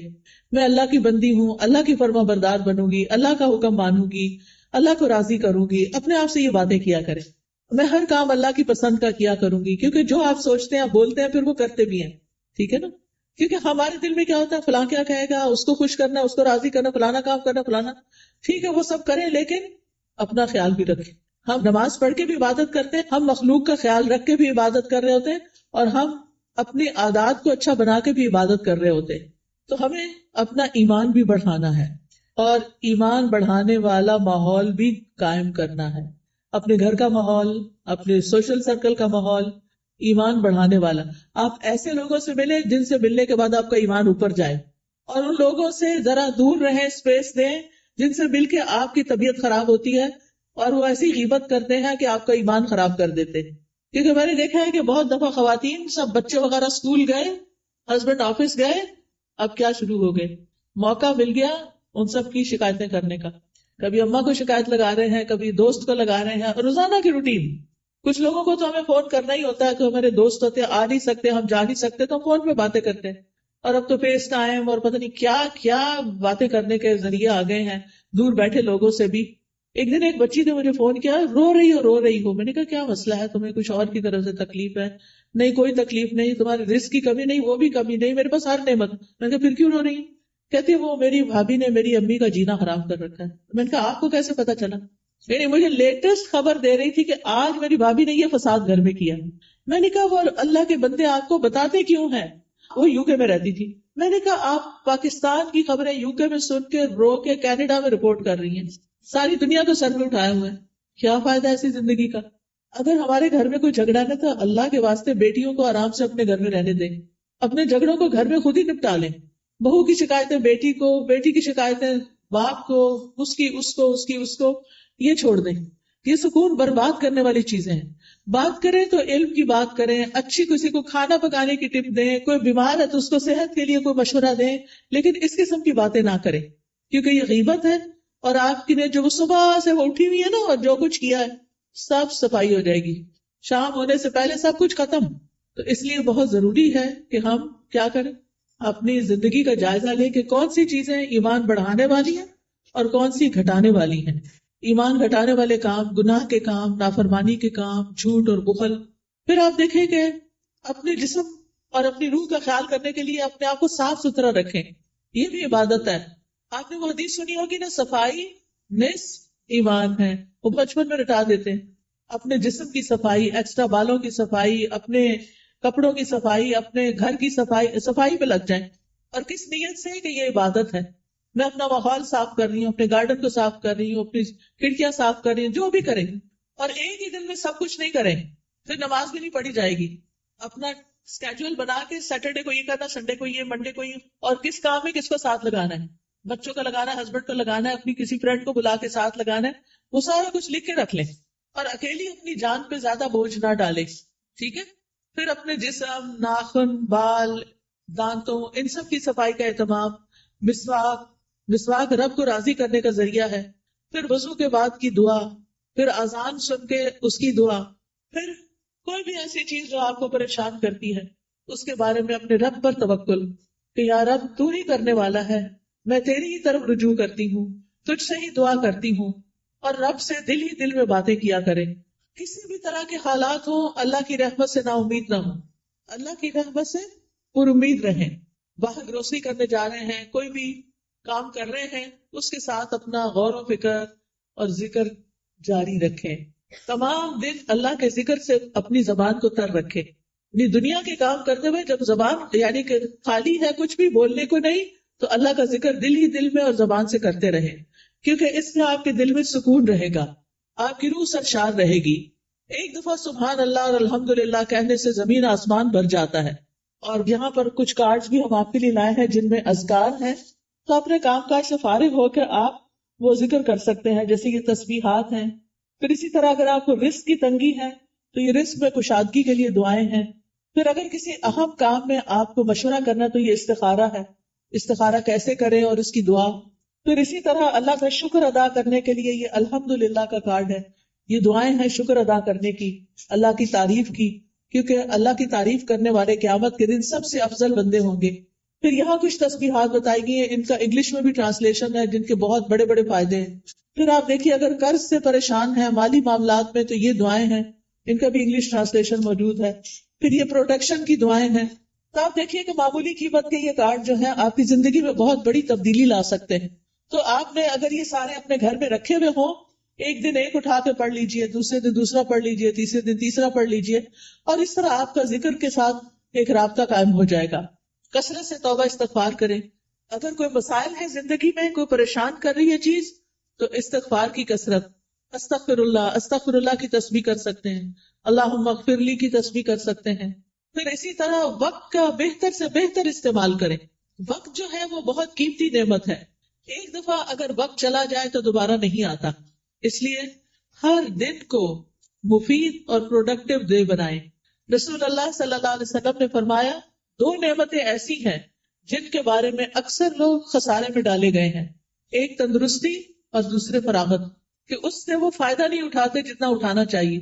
میں اللہ کی بندی ہوں، اللہ کی فرما بردار بنوں گی، اللہ کا حکم مانوں گی، اللہ کو راضی کروں گی. اپنے آپ سے یہ باتیں کیا کریں. میں ہر کام اللہ کی پسند کا کیا کروں گی، کیونکہ جو آپ سوچتے ہیں آپ بولتے ہیں پھر وہ کرتے بھی ہیں. ٹھیک ہے نا؟ کیونکہ ہمارے دل میں کیا ہوتا ہے، فلاں کیا کہے گا، اس کو خوش کرنا، اس کو راضی کرنا، فلانا کام کرنا، فلانا. ٹھیک ہے وہ سب کریں، لیکن اپنا خیال بھی رکھیں. ہم نماز پڑھ کے بھی عبادت کرتے ہیں، ہم مخلوق کا خیال رکھ کے بھی عبادت کر رہے ہوتے ہیں، اور ہم اپنی عادات کو اچھا بنا کے بھی عبادت کر رہے ہوتے ہیں. تو ہمیں اپنا ایمان بھی بڑھانا ہے، اور ایمان بڑھانے والا ماحول بھی قائم کرنا ہے. اپنے گھر کا ماحول، اپنے سوشل سرکل کا ماحول ایمان بڑھانے والا. آپ ایسے لوگوں سے ملیں جن سے ملنے کے بعد آپ کا ایمان اوپر جائے، اور ان لوگوں سے ذرا دور رہیں، اسپیس دیں جن سے مل کے آپ کی طبیعت خراب ہوتی ہے اور وہ ایسی غیبت کرتے ہیں کہ آپ کا ایمان خراب کر دیتے ہیں. کیونکہ میں نے دیکھا ہے کہ بہت دفعہ خواتین سب بچے وغیرہ اسکول گئے، ہسبینڈ آفس گئے، اب کیا شروع ہو گئے، موقع مل گیا ان سب کی شکایتیں کرنے کا. کبھی اماں کو شکایت لگا رہے ہیں، کبھی دوست کو لگا رہے ہیں. روزانہ کی روٹین. کچھ لوگوں کو تو ہمیں فون کرنا ہی ہوتا ہے کہ ہمارے دوست ہوتے ہیں، آ نہیں سکتے، ہم جا نہیں سکتے، تو ہم فون پہ باتیں کرتے ہیں. اور اب تو فیس ٹائم اور پتہ نہیں کیا کیا باتیں کرنے کے ذریعے آ گئے ہیں دور بیٹھے لوگوں سے بھی. ایک دن ایک بچی نے مجھے فون کیا، رو رہی ہو. میں نے کہا کیا مسئلہ ہے، تمہیں کچھ اور کی طرف سے تکلیف ہے؟ نہیں کوئی تکلیف نہیں، تمہارے رزق کی کمی نہیں، وہ بھی کمی نہیں، میرے پاس ہر نعمت. میں نے کہا پھر کیوں رو رہی؟ کہتی وہ میری بھابھی نے میری امی کا جینا حرام کر رکھا ہے. میں نے کہا آپ کو کیسے پتا چلا؟ یعنی مجھے لیٹسٹ خبر دے رہی تھی کہ آج میری بھابھی نے یہ فساد گھر میں کیا. میں نے کہا وہ اللہ کے بندے آپ کو بتاتے کیوں ہیں؟ وہ یو کے میں رہتی تھی. میں نے کہا آپ پاکستان کی خبریں یو کے میں سن کے رو کے کینیڈا میں رپورٹ کر رہی ہیں، ساری دنیا کو سر میں اٹھائے ہوئے ہیں. کیا فائدہ ایسی زندگی کا؟ اگر ہمارے گھر میں کوئی جھگڑا ہے تو اللہ کے واسطے بیٹیوں کو آرام سے اپنے گھر میں رہنے دیں، اپنے جھگڑوں کو گھر میں خود ہی نپٹا لیں. بہو کی شکایتیں بیٹی کو، بیٹی کی شکایتیں باپ کو، اس کی اس کو یہ چھوڑ دیں. یہ سکون برباد کرنے والی چیزیں ہیں. بات کریں تو علم کی بات کریں، اچھی کسی کو کھانا پکانے کی ٹپ دیں، کوئی بیمار ہے تو اس کو صحت کے لیے کوئی مشورہ دیں، لیکن اس قسم کی باتیں نہ کریں، کیونکہ یہ غیبت ہے. اور آپ کی نے جو صبح سے وہ اٹھی ہوئی ہے نا اور جو کچھ کیا ہے سب صفائی ہو جائے گی، شام ہونے سے پہلے سب کچھ ختم. تو اس لیے بہت ضروری ہے کہ ہم کیا کریں، اپنی زندگی کا جائزہ لیں کہ کون سی چیزیں ایمان بڑھانے والی ہیں اور کون سی گھٹانے والی ہیں. ایمان گھٹانے والے کام، گناہ کے کام، نافرمانی کے کام، جھوٹ اور بخل. پھر آپ دیکھیں کہ اپنے جسم اور اپنی روح کا خیال کرنے کے لیے اپنے آپ کو صاف ستھرا رکھیں، یہ بھی عبادت ہے. آپ نے وہ حدیث سنی ہوگی نا، صفائی نصف ایمان ہے. وہ بچپن میں رٹا دیتے ہیں. اپنے جسم کی صفائی، ایکسٹرا بالوں کی صفائی، اپنے کپڑوں کی صفائی، اپنے گھر کی صفائی پہ لگ جائیں. اور کس نیت سے کہ یہ عبادت ہے. میں اپنا ماحول صاف کر رہی ہوں، اپنے گارڈن کو صاف کر رہی ہوں، اپنی کھڑکیاں صاف کر رہی ہوں، جو بھی کریں اور ایک ہی دن میں سب کچھ نہیں کریں پھر نماز بھی نہیں پڑھی جائے گی. اپنا اسکیجول بنا کے سیٹرڈے کو یہ کرنا، سنڈے کو یہ، منڈے کو یہ، اور کس کام میں کس کو ساتھ لگانا ہے، بچوں کا لگانا ہے، ہسبینڈ کو لگانا ہے، اپنی کسی فرینڈ کو بلا کے ساتھ لگانا ہے، وہ سارا کچھ لکھ کے رکھ لیں. اور اکیلی اپنی جان پہ زیادہ بوجھ نہ ڈالے. ٹھیک ہے. پھر اپنے جسم، ناخن، بال، دانتوں، ان سب کی صفائی کا اہتمام. مسواک، مسواک رب کو راضی کرنے کا ذریعہ ہے. پھر وضو کے بعد کی دعا، پھر اذان سن کے اس کی دعا. پھر کوئی بھی ایسی چیز جو آپ کو پریشان کرتی ہے اس کے بارے میں اپنے رب پر توکل کہ یا رب تو ہی کرنے والا ہے، میں تیری ہی طرف رجوع کرتی ہوں، تجھ سے ہی دعا کرتی ہوں. اور رب سے دل ہی دل میں باتیں کیا کریں. کسی بھی طرح کے حالات ہوں اللہ کی رحمت سے نا امید نہ ہوں، اللہ کی رحمت سے پر امید رہیں. باہر گروسری کرنے جا رہے ہیں، کوئی بھی کام کر رہے ہیں، اس کے ساتھ اپنا غور و فکر اور ذکر جاری رکھیں. تمام دن اللہ کے ذکر سے اپنی زبان کو تر رکھے. یعنی دنیا کے کام کرتے ہوئے جب زبان یعنی کہ خالی ہے، کچھ بھی بولنے کو نہیں، تو اللہ کا ذکر دل ہی دل میں اور زبان سے کرتے رہے، کیونکہ اس میں آپ کے دل میں سکون رہے گا، آپ کی روح سرشار رہے گی. ایک دفعہ سبحان اللہ اور الحمدللہ کہنے سے زمین آسمان بھر جاتا ہے. اور یہاں پر کچھ کارڈز بھی ہم آپ کے لیے لائے ہیں جن میں اذکار ہیں، تو اپنے کام کاج سے فارغ ہو کے آپ وہ ذکر کر سکتے ہیں، جیسے یہ تسبیحات ہیں. پھر اسی طرح اگر آپ کو رزق کی تنگی ہے تو یہ رزق میں کشادگی کے لیے دعائیں ہیں. پھر اگر کسی اہم کام میں آپ کو مشورہ کرنا تو یہ استخارہ ہے، استخارہ کیسے کریں اور اس کی دعا. پھر اسی طرح اللہ کا شکر ادا کرنے کے لیے یہ الحمدللہ کا کارڈ ہے، یہ دعائیں ہیں شکر ادا کرنے کی، اللہ کی تعریف کی، کیونکہ اللہ کی تعریف کرنے والے قیامت کے دن سب سے افضل بندے ہوں گے. پھر یہاں کچھ تسبیحات بتائی گئی ہیں، ان کا انگلش میں بھی ٹرانسلیشن ہے جن کے بہت بڑے بڑے فائدے ہیں. پھر آپ دیکھیے اگر قرض سے پریشان ہیں، مالی معاملات میں، تو یہ دعائیں ہیں، ان کا بھی انگلش ٹرانسلیشن موجود ہے. پھر یہ پروٹیکشن کی دعائیں ہیں. تو آپ دیکھیے کہ معمولی قیمت کے یہ کارڈ جو ہیں آپ کی زندگی میں بہت بڑی تبدیلی لا سکتے ہیں. تو آپ نے اگر یہ سارے اپنے گھر میں رکھے ہوئے ہوں، ایک دن ایک اٹھا کے پڑھ لیجئے، دوسرے دن دوسرا پڑھ لیجئے، تیسرے دن تیسرا پڑھ لیجئے، اور اس طرح آپ کا ذکر کے ساتھ ایک رابطہ قائم ہو جائے گا. کثرت سے توبہ استغفار کریں. اگر کوئی مسائل ہے زندگی میں، کوئی پریشان کر رہی ہے چیز، تو استغفار کی کثرت، استغفر اللہ کی تسبیح کر سکتے ہیں، اللہم اغفر لی کی تسبیح کر سکتے ہیں. پھر اسی طرح وقت کا بہتر سے بہتر استعمال کریں. وقت جو ہے وہ بہت قیمتی نعمت ہے، ایک دفعہ اگر وقت چلا جائے تو دوبارہ نہیں آتا. اس لیے ہر دن کو مفید اور پروڈکٹیو ڈے بنائیں. رسول اللہ صلی اللہ علیہ وسلم نے فرمایا 2 نعمتیں ایسی ہیں جن کے بارے میں اکثر لوگ خسارے میں ڈالے گئے ہیں، ایک تندرستی اور دوسرے فراغت، کہ اس سے وہ فائدہ نہیں اٹھاتے جتنا اٹھانا چاہیے.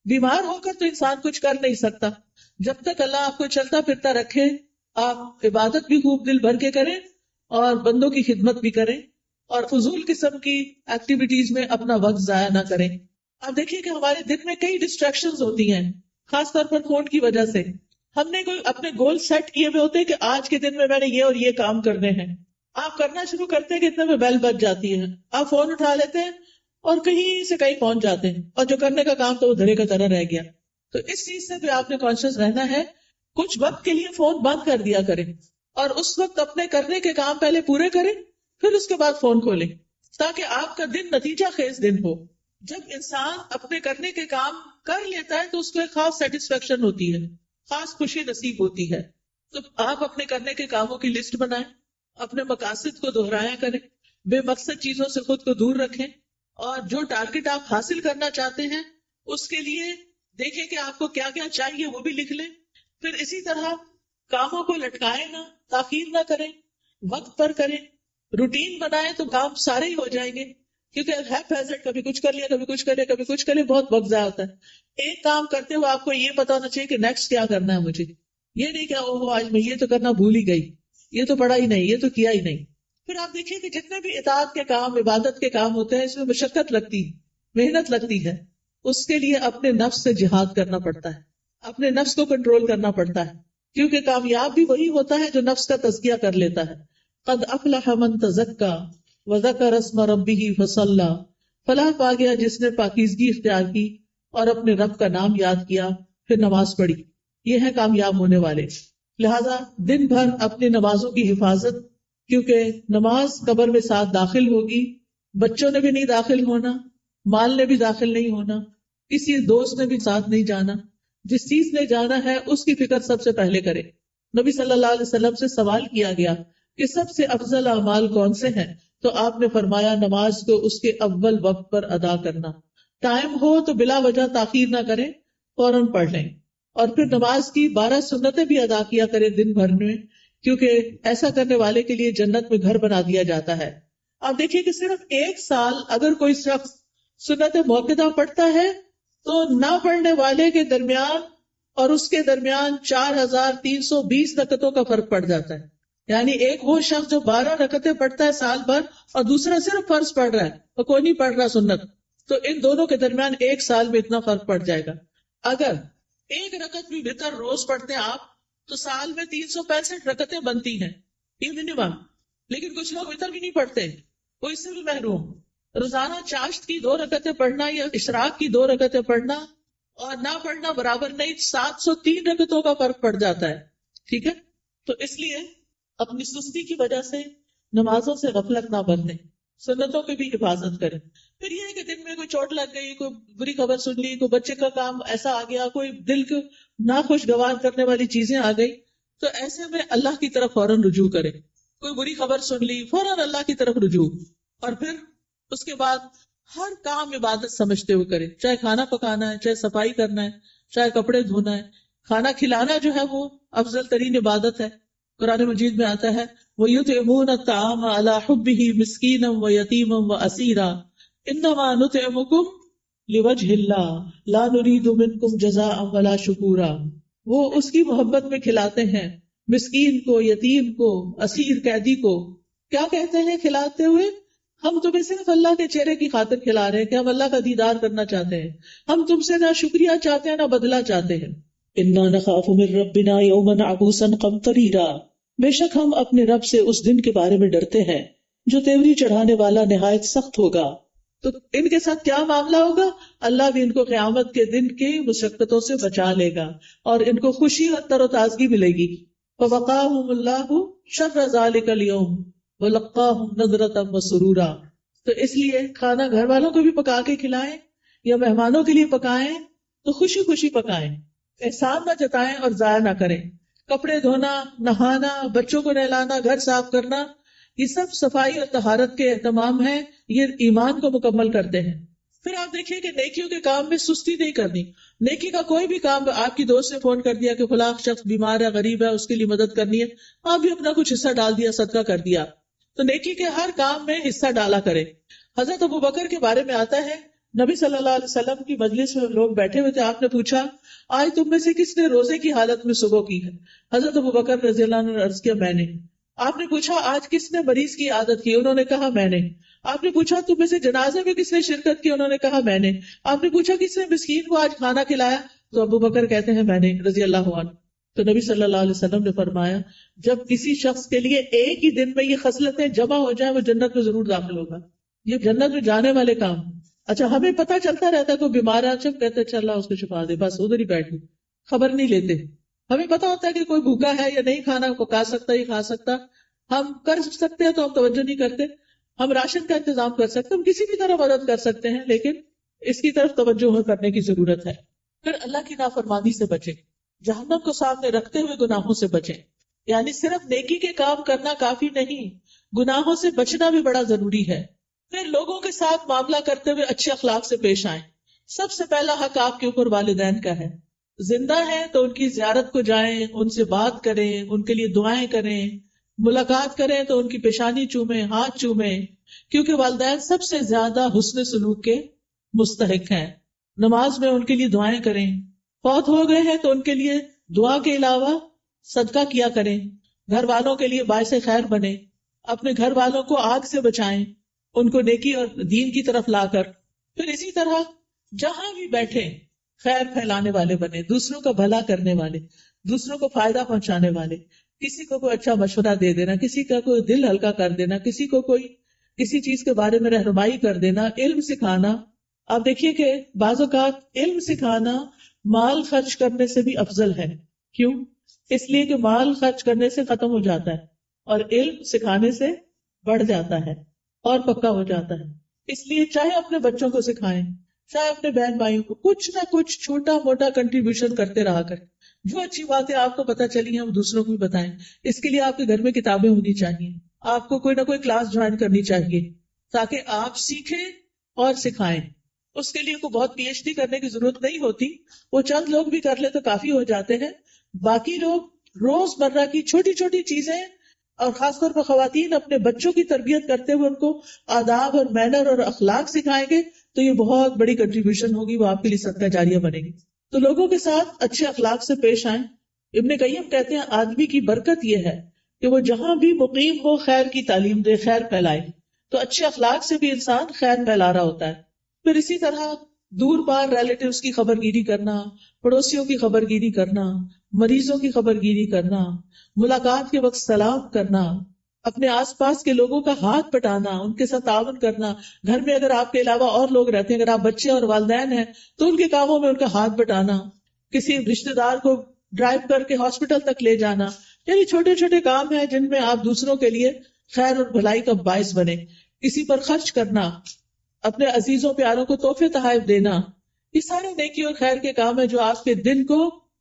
بیمار ہو کر تو انسان کچھ کر نہیں سکتا، جب تک اللہ آپ کو چلتا پھرتا رکھے آپ عبادت بھی خوب دل بھر کے کریں اور بندوں کی خدمت بھی کریں اور فضول قسم کی ایکٹیویٹیز میں اپنا وقت ضائع نہ کریں. آپ دیکھیے کہ ہمارے دن میں کئی ڈسٹریکشنز ہوتی ہیں، خاص طور پر فون کی وجہ سے. ہم نے کوئی اپنے گول سیٹ کیے ہوئے ہوتے کہ آج کے دن میں نے یہ اور یہ کام کرنے ہیں. آپ کرنا شروع کرتے ہیں کہ اتنے میں بیل بج جاتی ہے، آپ فون اٹھا لیتے ہیں اور کہیں سے کہیں پہنچ جاتے ہیں، اور جو کرنے کا کام تو وہ دھرے کا طرح رہ گیا. تو اس چیز سے بھی آپ نے کانشیس رہنا ہے. کچھ وقت کے لیے فون بند کر دیا کریں اور اس وقت اپنے کرنے کے کام پہلے پورے کریں، پھر اس کے بعد فون کھولیں، تاکہ آپ کا دن نتیجہ خیز دن ہو. جب انسان اپنے کرنے کے کام کر لیتا ہے تو اس کو ایک خاص سیٹسفیکشن ہوتی ہے، خاص خوشی نصیب ہوتی ہے. تو آپ اپنے کرنے کے کاموں کی لسٹ بنائیں، اپنے مقاصد کو دہرایا کریں، بے مقصد چیزوں سے خود کو دور رکھیں، اور جو ٹارگٹ آپ حاصل کرنا چاہتے ہیں اس کے لیے دیکھیں کہ آپ کو کیا کیا چاہیے، وہ بھی لکھ لیں. پھر اسی طرح کاموں کو لٹکائیں نہ، تاخیر نہ کریں، وقت پر کریں. روٹین بنائیں تو کام سارے ہی ہو جائیں گے، کیونکہ کبھی کچھ کر لیا، کبھی کچھ کر لیا، کبھی کچھ کر لیا، بہت وقت ضائع ہوتا ہے. ایک کام کرتے ہوئے آپ کو یہ پتا ہونا چاہیے کہ نیکسٹ کیا کرنا ہے مجھے، یہ نہیں کہ آج میں یہ تو کرنا بھول ہی گئی، یہ تو پڑھا ہی نہیں، یہ تو کیا ہی نہیں. پھر آپ دیکھیے کہ جتنے بھی اطاعت کے کام، عبادت کے کام ہوتے ہیں، اس میں مشقت لگتی ہے، محنت لگتی ہے. اس کے لیے اپنے نفس سے جہاد کرنا پڑتا ہے، اپنے نفس کو کنٹرول کرنا پڑتا ہے، کیونکہ کامیاب بھی وہی ہوتا ہے جو نفس کا تزکیہ کر لیتا ہے. قد افلح من تزکا وذکر اسم ربہ فصلی، فلاح پا گیا جس نے پاکیزگی اختیار کی اور اپنے رب کا نام یاد کیا پھر نماز پڑھی. یہ ہے کامیاب ہونے والے. لہذا دن بھر اپنی نمازوں کی حفاظت، کیونکہ نماز قبر میں ساتھ داخل ہوگی، بچوں نے بھی نہیں داخل ہونا، مال نے بھی داخل نہیں ہونا، کسی دوست نے بھی ساتھ نہیں جانا، جس چیز نے جانا ہے اس کی فکر سب سے پہلے کرے. نبی صلی اللہ علیہ وسلم سے سوال کیا گیا کہ سب سے افضل اعمال کون سے ہیں، تو آپ نے فرمایا نماز کو اس کے اول وقت پر ادا کرنا، ٹائم ہو تو بلا وجہ تاخیر نہ کریں، فوراً پڑھ لیں، اور پھر نماز کی 12 سنتیں بھی ادا کیا کریں دن بھر میں، کیونکہ ایسا کرنے والے کے لیے جنت میں گھر بنا دیا جاتا ہے. آپ دیکھیے کہ صرف ایک سال اگر کوئی شخص سنت موقدہ پڑھتا ہے تو نہ پڑھنے والے کے درمیان اور اس کے درمیان 4320 رکعتوں کا فرق پڑ جاتا ہے. یعنی ایک وہ شخص جو 12 رکعتیں پڑھتا ہے سال بھر اور دوسرا صرف فرض پڑھ رہا ہے اور کوئی نہیں پڑھ رہا سنت، تو ان دونوں کے درمیان ایک سال میں اتنا فرق پڑ جائے گا. اگر ایک رکعت بھی وتر روز پڑھتے ہیں آپ تو سال میں 365 رکعتیں بنتی ہیں منیمم. لیکن کچھ لوگ وتر بھی نہیں پڑھتے، وہ اس سے بھی محروم. روزانہ چاشت کی 2 رکعتیں پڑھنا یا اشراق کی 2 رکعتیں پڑھنا اور نہ پڑھنا برابر نہیں، 703 رکعتوں کا فرق پڑ جاتا ہے. ٹھیک ہے، تو اس لیے اپنی سستی کی وجہ سے نمازوں سے غفلت نہ برتیں، سنتوں کی بھی حفاظت کریں. پھر یہ ہے کہ دن میں کوئی چوٹ لگ گئی، کوئی بری خبر سن لی، کوئی بچے کا کام ایسا آ گیا، کوئی دل کو ناخوشگوار کرنے والی چیزیں آ گئی، تو ایسے میں اللہ کی طرف فوراً رجوع کریں. کوئی بری خبر سن لی، فوراً اللہ کی طرف رجوع، اور پھر اس کے بعد ہر کام عبادت سمجھتے ہوئے کریں. چاہے کھانا پکانا ہے، چاہے صفائی کرنا ہے، چاہے کپڑے دھونا ہے. کھانا کھلانا جو ہے وہ افضل ترین عبادت ہے. قرآن مجید میں آتا ہے وَيُطْعِمُونَ الطَّعَامَ عَلَى حُبِّهِ مِسْكِينًا وَيَتِيمًا وَأَسِيرًا إِنَّمَا نُطْعِمُكُمْ لِوَجْهِ اللَّهِ لَا نُرِيدُ مِنكُمْ جَزَاءً وَلَا شُكُورًا. وہ اس کی محبت میں کھلاتے ہیں، مسکین کو، یتیم کو، اسیر قیدی کو. کیا کہتے ہیں کھلاتے ہوئے؟ ہم تمہیں صرف اللہ کے چہرے کی خاطر کھلا رہے ہیں کہ ہم اللہ کا دیدار کرنا چاہتے ہیں، ہم تم سے نہ شکریہ چاہتے ہیں نہ بدلہ چاہتے ہیں. اِنَّا نَخَافُ مِن رَّبِّنَا يَوْمًا عَبُوسًا قَمْطَرِيرًا. بے شک ہم اپنے رب سے اس دن کے بارے میں ڈرتے ہیں جو تیوری چڑھانے والا نہایت سخت ہوگا. تو ان کے ساتھ کیا معاملہ ہوگا؟ اللہ بھی ان کو قیامت کے دن کی مشقتوں سے بچا لے گا اور ان کو خوشی اور تر و تازگی ملے گی. فَوَقَاهُمُ اللَّهُ شَرَّ ذَلِكَ الْيَوْمِ وَلَقَّاهُمْ نَضْرَةً وَسُرُورًا. تو اس لیے کھانا گھر والوں کو بھی پکا کے کھلائیں یا مہمانوں کے لیے پکائیں تو خوشی خوشی پکائیں، احسان نہ جتائیں اور ضائع نہ کریں. کپڑے دھونا، نہانا، بچوں کو نہلانا، گھر صاف کرنا، یہ سب صفائی اور طہارت کے اہتمام ہیں، یہ ایمان کو مکمل کرتے ہیں. پھر آپ دیکھیے کہ نیکیوں کے کام میں سستی نہیں کرنی. نیکی کا کوئی بھی کام، آپ کی دوست نے فون کر دیا کہ فلاں شخص بیمار ہے، غریب ہے، اس کے لیے مدد کرنی ہے، آپ بھی اپنا کچھ حصہ ڈال دیا، صدقہ کر دیا. تو نیکی کے ہر کام میں حصہ ڈالا کرے. حضرت ابوبکر کے بارے میں آتا ہے نبی صلی اللہ علیہ وسلم کی مجلس میں لوگ بیٹھے ہوئے تھے، آپ نے پوچھا آج تم میں سے کس نے روزے کی حالت میں صبح کی ہے؟ حضرت ابوبکر رضی اللہ عنہ نے عرض کیا میں نے. آپ نے پوچھا آج کس نے مریض کی عادت کی؟ انہوں نے کہا میں نے. آپ نے پوچھا تم میں سے جنازے میں کس نے شرکت کی؟ انہوں نے کہا میں نے. آپ نے پوچھا کس نے مسکین کو آج کھانا کھلایا؟ تو ابوبکر کہتے ہیں میں نے رضی اللہ عنہ. تو نبی صلی اللہ علیہ وسلم نے فرمایا جب کسی شخص کے لیے ایک ہی دن میں یہ خصلتیں جمع ہو جائیں وہ جنت میں ضرور داخل ہوگا. یہ جنت میں جانے والے کام. اچھا ہمیں پتہ چلتا رہتا ہے کوئی بیمار ہے، جب کہتے ہیں اللہ اس کو شفا دے، بس ادھر ہی بیٹھ گئے، خبر نہیں لیتے. ہمیں پتا ہوتا ہے کہ کوئی بھوکا ہے یا نہیں کھانا پکا سکتا یا کھا سکتا، ہم کر سکتے ہیں تو ہم توجہ نہیں کرتے. ہم راشن کا انتظام کر سکتے، ہم کسی بھی طرح مدد کر سکتے ہیں، لیکن اس کی طرف توجہ کرنے کی ضرورت ہے. پھر اللہ کی نافرمانی سے بچیں، جہنم کو سامنے رکھتے ہوئے گناہوں سے بچیں. یعنی صرف نیکی کے کام کرنا کافی نہیں، گناہوں سے بچنا بھی بڑا ضروری ہے. پھر لوگوں کے ساتھ معاملہ کرتے ہوئے اچھے اخلاق سے پیش آئیں. سب سے پہلا حق آپ کے اوپر والدین کا ہے. زندہ ہیں تو ان کی زیارت کو جائیں، ان سے بات کریں، ان کے لیے دعائیں کریں، ملاقات کریں تو ان کی پیشانی چومیں، ہاتھ چومیں، کیونکہ والدین سب سے زیادہ حسن سلوک کے مستحق ہیں. نماز میں ان کے لیے دعائیں کریں. فوت ہو گئے ہیں تو ان کے لیے دعا کے علاوہ صدقہ کیا کریں. گھر والوں کے لیے باعث خیر بنے، اپنے گھر والوں کو آگ سے بچائیں، ان کو نیکی اور دین کی طرف لا کر. پھر اسی طرح جہاں بھی بیٹھے خیر پھیلانے والے بنے، دوسروں کا بھلا کرنے والے، دوسروں کو فائدہ پہنچانے والے. کسی کو کوئی اچھا مشورہ دے دینا، کسی کا کوئی دل ہلکا کر دینا، کسی کو کوئی کسی چیز کے بارے میں رہنمائی کر دینا، علم سکھانا. آپ دیکھیے کہ بعض اوقات علم سکھانا مال خرچ کرنے سے بھی افضل ہے. کیوں؟ اس لیے کہ مال خرچ کرنے سے ختم ہو جاتا ہے اور علم سکھانے سے بڑھ جاتا ہے اور پکا ہو جاتا ہے. اس لیے چاہے اپنے بچوں کو سکھائیں، چاہے اپنے بہن بھائیوں کو کچھ نہ کچھ چھوٹا موٹا کنٹریبیوشن کرتے رہا کریں. جو اچھی باتیں آپ کو پتہ چلی ہیں وہ دوسروں کو بھی بتائیں. اس کے لیے آپ کے گھر میں کتابیں ہونی چاہیے, آپ کو کوئی نہ کوئی کلاس جوائن کرنی چاہیے تاکہ آپ سیکھیں اور سکھائیں. اس کے لیے کوئی بہت پی ایچ ڈی کرنے کی ضرورت نہیں ہوتی, وہ چند لوگ بھی کر لے تو کافی ہو جاتے ہیں. باقی لوگ روز مرہ کی چھوٹی چھوٹی چیزیں, اور خاص طور پر خواتین اپنے بچوں کی تربیت کرتے ہوئے ان کو آداب اور مینر اور اخلاق سکھائیں گے تو یہ بہت بڑی کنٹریبیوشن ہوگی, وہ آپ کے لیے صدقہ جاریہ بنے گی. تو لوگوں کے ساتھ اچھے اخلاق سے پیش آئیں. ابن قیم کہتے ہیں آدمی کی برکت یہ ہے کہ وہ جہاں بھی مقیم ہو خیر کی تعلیم دے, خیر پھیلائے. تو اچھے اخلاق سے بھی انسان خیر پھیلا رہا ہوتا ہے. پھر اسی طرح دور بار ریلیٹیوز کی خبر گیری کرنا, پڑوسیوں کی خبر گیری کرنا, مریضوں کی خبر گیری کرنا, ملاقات کے وقت سلام کرنا, اپنے آس پاس کے لوگوں کا ہاتھ بٹانا, ان کے ساتھ تعاون کرنا. گھر میں اگر آپ کے علاوہ اور لوگ رہتے ہیں, اگر آپ بچے اور والدین ہیں تو ان کے کاموں میں ان کا ہاتھ بٹانا, کسی رشتے دار کو ڈرائیو کر کے ہاسپٹل تک لے جانا. یعنی چھوٹے چھوٹے کام ہیں جن میں آپ دوسروں کے لیے خیر اور بھلائی کا باعث بنے. کسی پر خرچ کرنا, اپنے عزیزوں پیاروں کو تحفے تحائف دینا, یہ سارے نیکی اور خیر کے کام ہیں جو آپ کے دن کو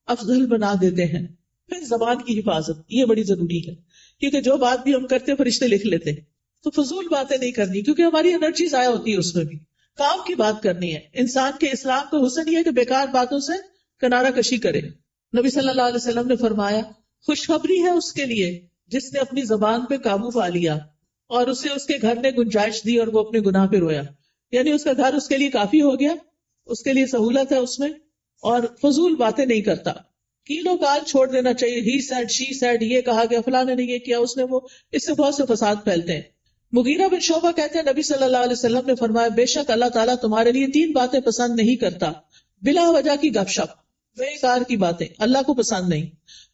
افضل بنا دیتے ہیں. پھر زبان کی حفاظت, یہ بڑی ضروری ہے کیونکہ جو بات بھی ہم کرتے فرشتے لکھ لیتے. تو فضول باتیں نہیں کرنی کیونکہ ہماری انرجی ضائع ہوتی ہے اس میں بھی. کام کی بات کرنی ہے. انسان کے اسلام کا حسن یہ ہے کہ بیکار باتوں سے کنارہ کشی کرے. نبی صلی اللہ علیہ وسلم نے فرمایا خوشخبری ہے اس کے لیے جس نے اپنی زبان پہ قابو پا لیا اور اسے اس کے گھر نے گنجائش دی اور وہ اپنے گناہ پہ رویا. یعنی اس کا گھر اس کے لیے کافی ہو گیا, اس کے لیے سہولت ہے اس میں, اور فضول باتیں نہیں کرتا. کیلوں کال چھوڑ دینا چاہیے. ہی سیڈ, شی سیڈ, یہ کہا گیا, فلاں نے یہ کیا, اس نے وہ, اس سے بہت سے فساد پھیلتے ہیں. مغیرہ بن شعبہ کہتے ہیں نبی صلی اللہ علیہ وسلم نے فرمایا بے شک اللہ تعالیٰ تمہارے لیے 3 باتیں پسند نہیں کرتا. بلا وجہ کی گپ شپ, بیکار کی باتیں اللہ کو پسند نہیں.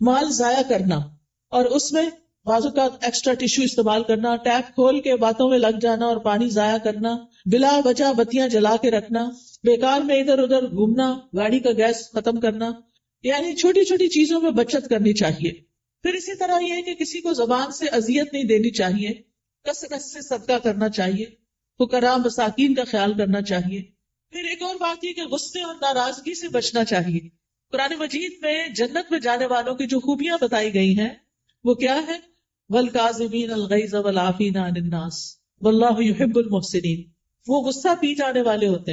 مال ضائع کرنا, اور اس میں بازو کا ایکسٹرا ٹیشو استعمال کرنا, ٹیپ کھول کے باتوں میں لگ جانا اور پانی ضائع کرنا, بلا وجہ بتیاں جلا کے رکھنا, بیکار میں ادھر ادھر گھومنا, گاڑی کا گیس ختم کرنا. یعنی چھوٹی چھوٹی چیزوں میں بچت کرنی چاہیے. پھر اسی طرح یہ ہے کہ کسی کو زبان سے اذیت نہیں دینی چاہیے, کثرت سے صدقہ کرنا چاہیے, فقراء مساکین کا خیال کرنا چاہیے. پھر ایک اور بات یہ کہ غصے اور ناراضگی سے بچنا چاہیے. قرآن مجید میں جنت میں جانے والوں کی جو خوبیاں بتائی گئی ہیں وہ کیا ہے؟ وَالْكَاظِمِينَ الْغَيْظَ وَالْعَافِينَ عَنِ النَّاسِ وَاللَّهُ يُحِبُّ الْمُحْسِنِينَ. وہ غصہ پی جانے والے ہوتے ہیں,